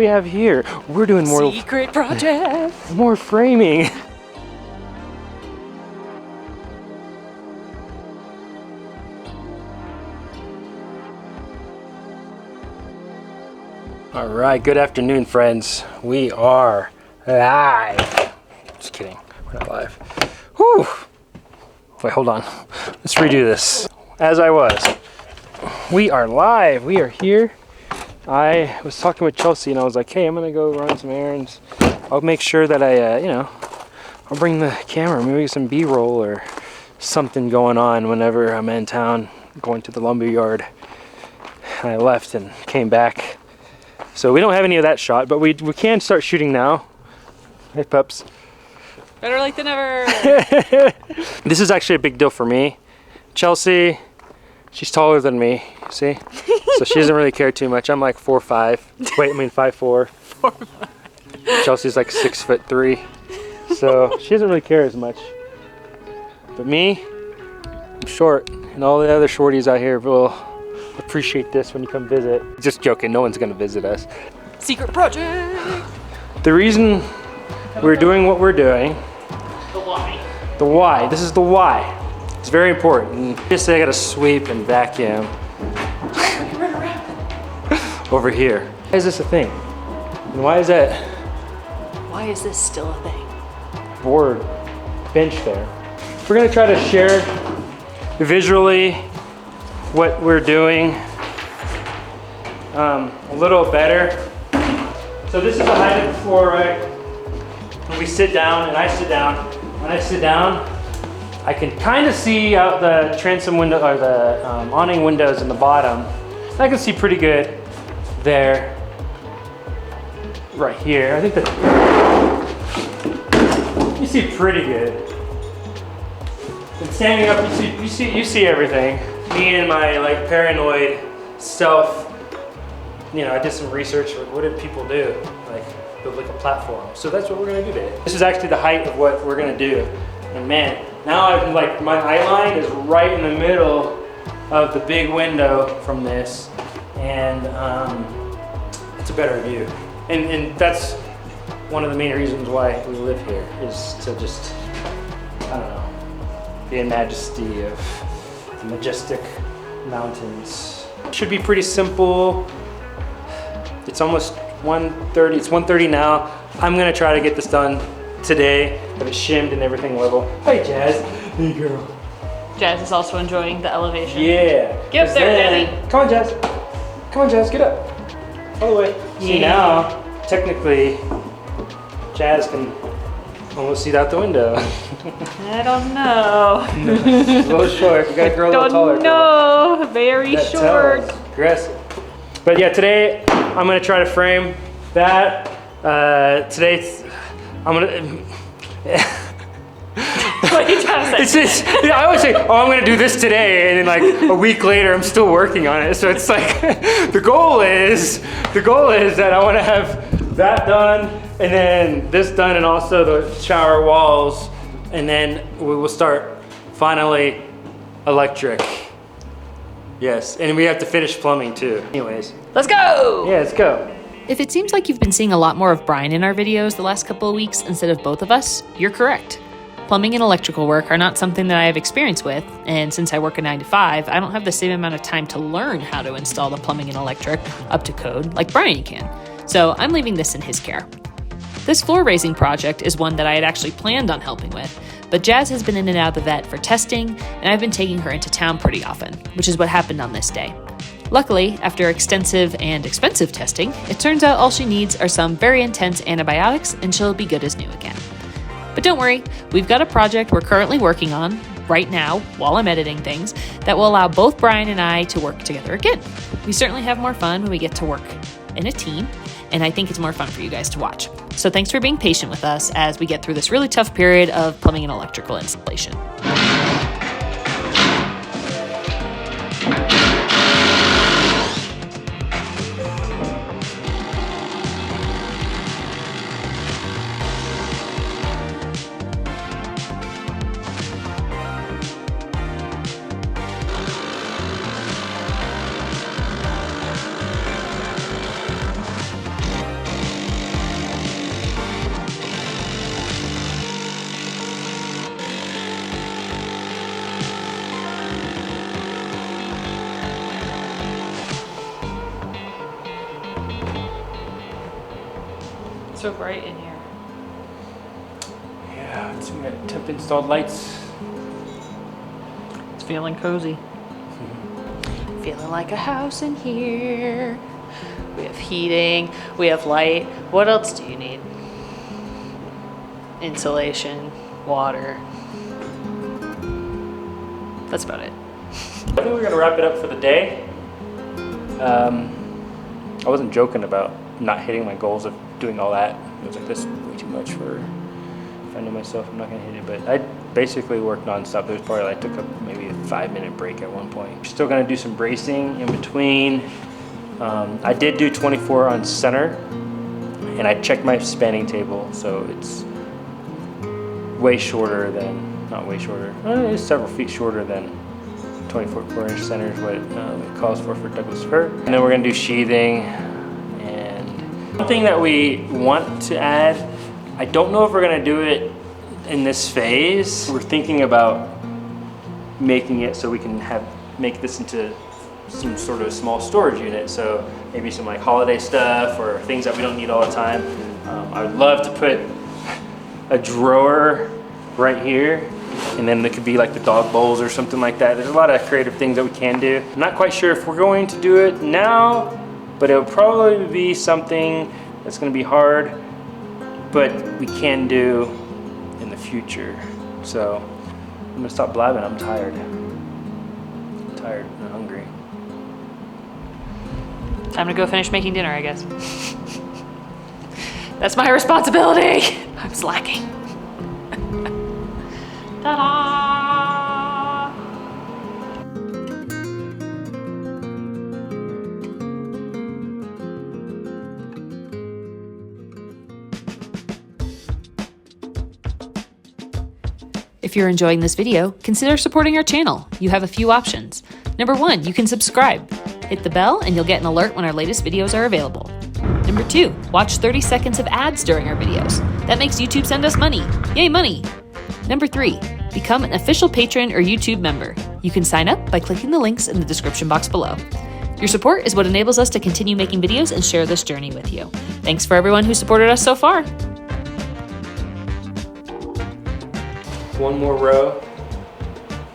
we have here? We're doing more secret project. more framing. All right, good afternoon, friends. We are live. Just kidding, we're not live. Whew. Wait, hold on. Let's redo this. As I was. We are live. We are here. I was talking with Chelsea and I was like, hey, I'm gonna go run some errands. I'll make sure that I, I'll bring the camera, maybe some B-roll or something going on whenever I'm in town, going to the lumber yard. And I left and came back. So we don't have any of that shot, but we can start shooting now. Hey, pups. Better late than never. This is actually a big deal for me. Chelsea, she's taller than me, see? So she doesn't really care too much. I'm like 4'5". Wait, I mean 5'4". 4'5". Chelsea's like 6'3". So she doesn't really care as much. But me, I'm short, and all the other shorties out here will appreciate this when you come visit. Just joking, no one's gonna visit us. Secret project. The reason we're doing what we're doing. The why. The why, this is the why. It's very important. Just say I gotta sweep and vacuum. Over here. Why is this a thing? And why is that Why is this still a thing? board bench there? We're gonna try to share visually what we're doing a little better. So this is the height of the floor, right? When we sit down and I sit down, when I sit down, I can kind of see out the transom window or the awning windows in the bottom. I can see pretty good there, right here. I think that you see pretty good. And standing up, you see everything. Me and my like paranoid self, I did some research. Like, what did people do? Like build like a platform. So that's what we're gonna do today. This is actually the height of what we're gonna do. And man, now I'm like my eye line is right in the middle of the big window from this, and it's a better view. And that's one of the main reasons why we live here, is to just, I don't know, be in majesty of the majestic mountains. Should be pretty simple. It's almost 1:30. It's 1:30 now. I'm gonna try to get this done today. Have it shimmed and everything level. Hi, Jazz. Hey, girl. Jazz is also enjoying the elevation. Yeah. Get up there, Debbie. Come on, Jazz. Come on, Jazz. Get up. All the way. See, now, technically, Jazz can almost see out the window. I don't know. It's a little short. You gotta grow a little taller. No, very That short. tells. Aggressive. But yeah, today I'm gonna try to frame that. Today I'm gonna. What are you trying to say? It's just, I always say, oh, I'm gonna do this today, and then like a week later, I'm still working on it. So it's like, the goal is that I wanna have that done, and then this done, and also the shower walls, and then we will start finally electric. Yes, and we have to finish plumbing too. Anyways. Let's go! Yeah, let's go. If it seems like you've been seeing a lot more of Brian in our videos the last couple of weeks instead of both of us, you're correct. Plumbing and electrical work are not something that I have experience with, and since I work a 9 to 5, I don't have the same amount of time to learn how to install the plumbing and electric up to code like Brian can. So I'm leaving this in his care. This floor raising project is one that I had actually planned on helping with, but Jazz has been in and out of the vet for testing, and I've been taking her into town pretty often, which is what happened on this day. Luckily, after extensive and expensive testing, it turns out all she needs are some very intense antibiotics, and she'll be good as new again. But don't worry, we've got a project we're currently working on, right now, while I'm editing things, that will allow both Brian and I to work together again. We certainly have more fun when we get to work in a team, and I think it's more fun for you guys to watch. So thanks for being patient with us as we get through this really tough period of plumbing and electrical installation. so bright in here. Yeah, we got temp installed lights. It's feeling cozy. Feeling like a house in here. We have heating, we have light. What else do you need? Insulation, water. That's about it. I think we're gonna wrap it up for the day. I wasn't joking about not hitting my goals of doing all that. It was like, this is way too much for, if I know myself, I'm not gonna hit it. But I basically worked nonstop. There was probably like, took maybe a 5-minute break at one point. Still gonna do some bracing in between. I did do 24 on center, and I checked my spanning table, so it's way shorter than, not way shorter, it's several feet shorter than 24-inch center is what it calls for Douglas fir. And then we're gonna do sheathing. And one thing that we want to add, I don't know if we're gonna do it in this phase. We're thinking about making it so we can make this into some sort of small storage unit. So maybe some like holiday stuff or things that we don't need all the time. I would love to put a drawer right here, and then there could be like the dog bowls or something like that. There's a lot of creative things that we can do. I'm not quite sure if we're going to do it now, but it'll probably be something that's gonna be hard, but we can do in the future. So I'm gonna stop blabbing, I'm tired. I'm tired and hungry. Time to go finish making dinner, I guess. That's my responsibility. I'm slacking. Ta-da! If you're enjoying this video, consider supporting our channel. You have a few options. Number 1, you can subscribe. Hit the bell and you'll get an alert when our latest videos are available. Number 2, watch 30 seconds of ads during our videos. That makes YouTube send us money. Yay, money! Number 3, become an official patron or YouTube member. You can sign up by clicking the links in the description box below. Your support is what enables us to continue making videos and share this journey with you. Thanks for everyone who supported us so far. One more row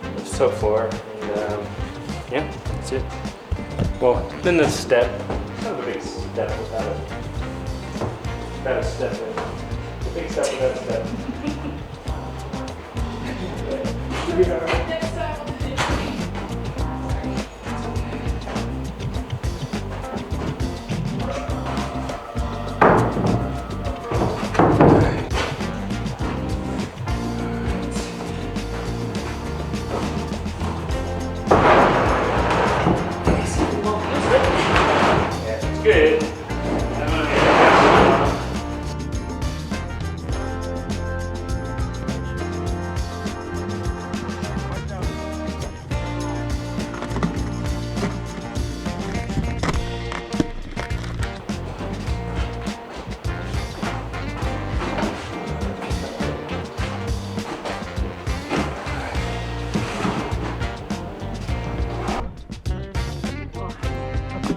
of subfloor, and yeah, that's it. Well, then the step. It's not a big step without a step in. A big step without a step. Good.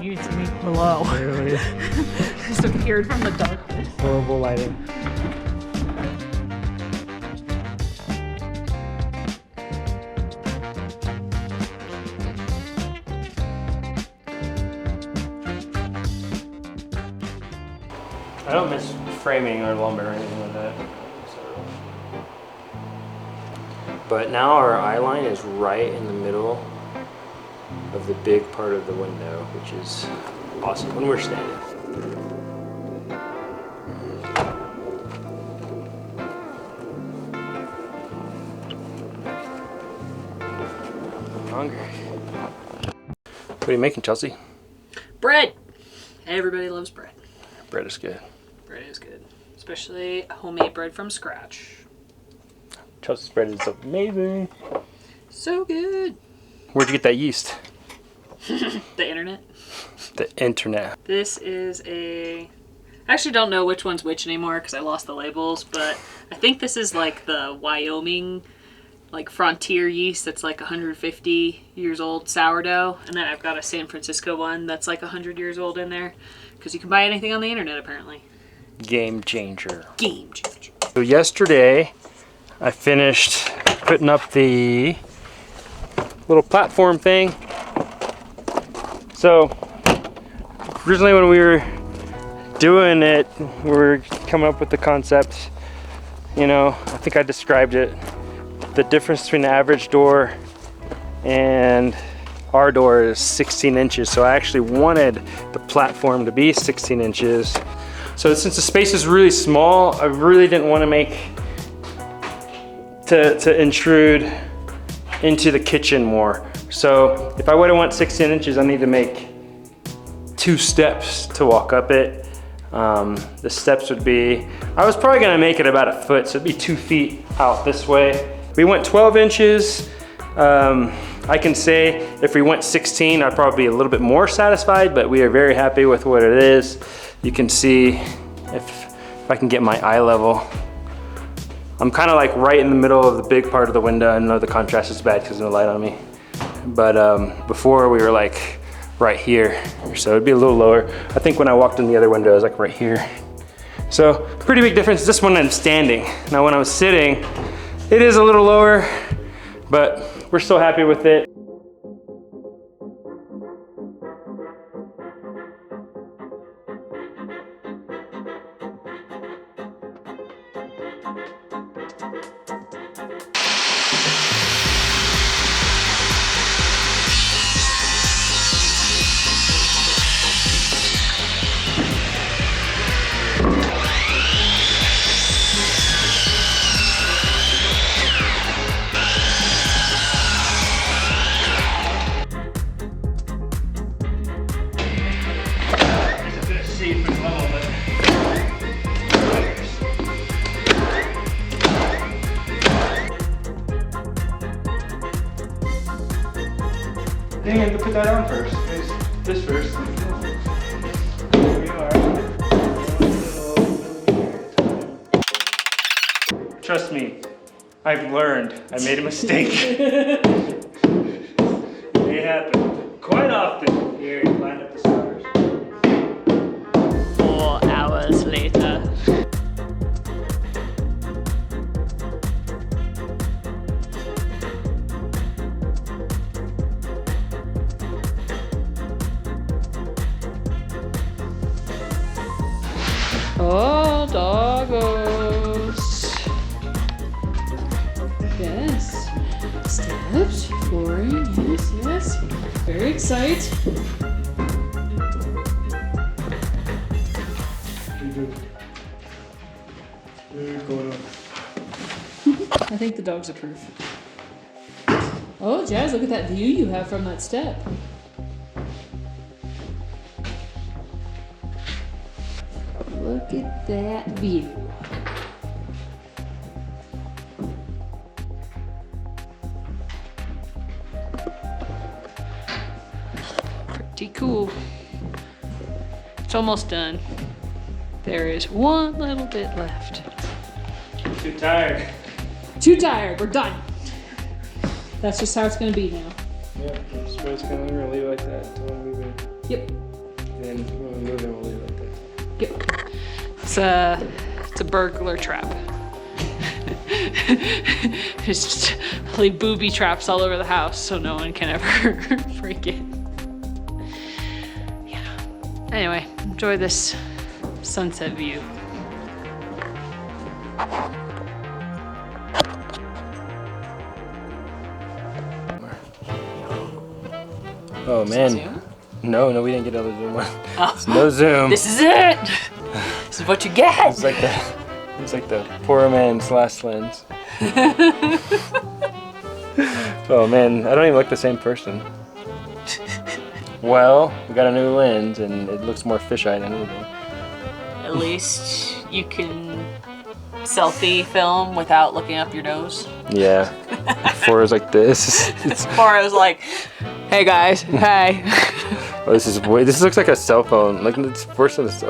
You see me below. Really Just appeared from the darkness. horrible lighting. I don't miss framing or lumber or anything like that. So. But now our eye line is right in the middle of the big part of the window, which is awesome when we're standing. I'm hungry. What are you making, Chelsea? Bread. Everybody loves bread. Bread is good. Bread is good, especially homemade bread from scratch. Chelsea's bread is amazing. So good. Where'd you get that yeast? The internet. The internet. This is I actually don't know which one's which anymore because I lost the labels, but I think this is like the Wyoming, like frontier yeast that's like 150 years old sourdough, and then I've got a San Francisco one that's like 100 years old in there because you can buy anything on the internet apparently. Game changer. Game changer. So yesterday, I finished putting up the little platform thing. So originally when we were doing it, we were coming up with the concept, you know, I think I described it, the difference between the average door and our door is 16 inches. So I actually wanted the platform to be 16 inches. So since the space is really small, I really didn't want to make to intrude into the kitchen more. So if I would have went 16 inches, I need to make 2 steps to walk up it. The steps would be, I was probably gonna make it about 1 foot, so it'd be 2 feet out this way. We went 12 inches. I can say if we went 16, I'd probably be a little bit more satisfied, but we are very happy with what it is. You can see if I can get my eye level. I'm kind of like right in the middle of the big part of the window. I know the contrast is bad because there's no light on me. But before we were like right here, so it'd be a little lower. I think when I walked in the other window, I was like right here. So pretty big difference. This one I'm standing. Now when I was sitting, it is a little lower, but we're still happy with it. Dang, I have to put that on first. This first. Here we are. Trust me, I've learned. I made a mistake. It may happen quite often. Here, you line up the stars. 4 hours later. Oh, doggos. Yes. Steps, flooring, yes, yes. Very excited. I think the dogs approve. Oh, Jazz, look at that view you have from that step. Look at that view. Pretty cool. It's almost done. There is one little bit left. Too tired. Too tired, we're done. That's just how it's gonna be now. Yeah, I'm just gonna leave it like that until I move it. Yep. And then when we move it, we'll leave it like that. Yep. It's a burglar trap. It's just leave booby traps all over the house so no one can ever break in. Yeah. Anyway, enjoy this sunset view. Oh man. Zoom? No, we didn't get another zoom one. Oh. It's no zoom. This is it! This is what you get! It's like the poor man's last lens. Oh man, I don't even look the same person. Well, we got a new lens and it looks more fisheye than anything. At least you can selfie film without looking up your nose. Yeah. Before it was like this. Before I was like, hey guys, hey. Oh, this looks like a cell phone. Like it's worse than a cell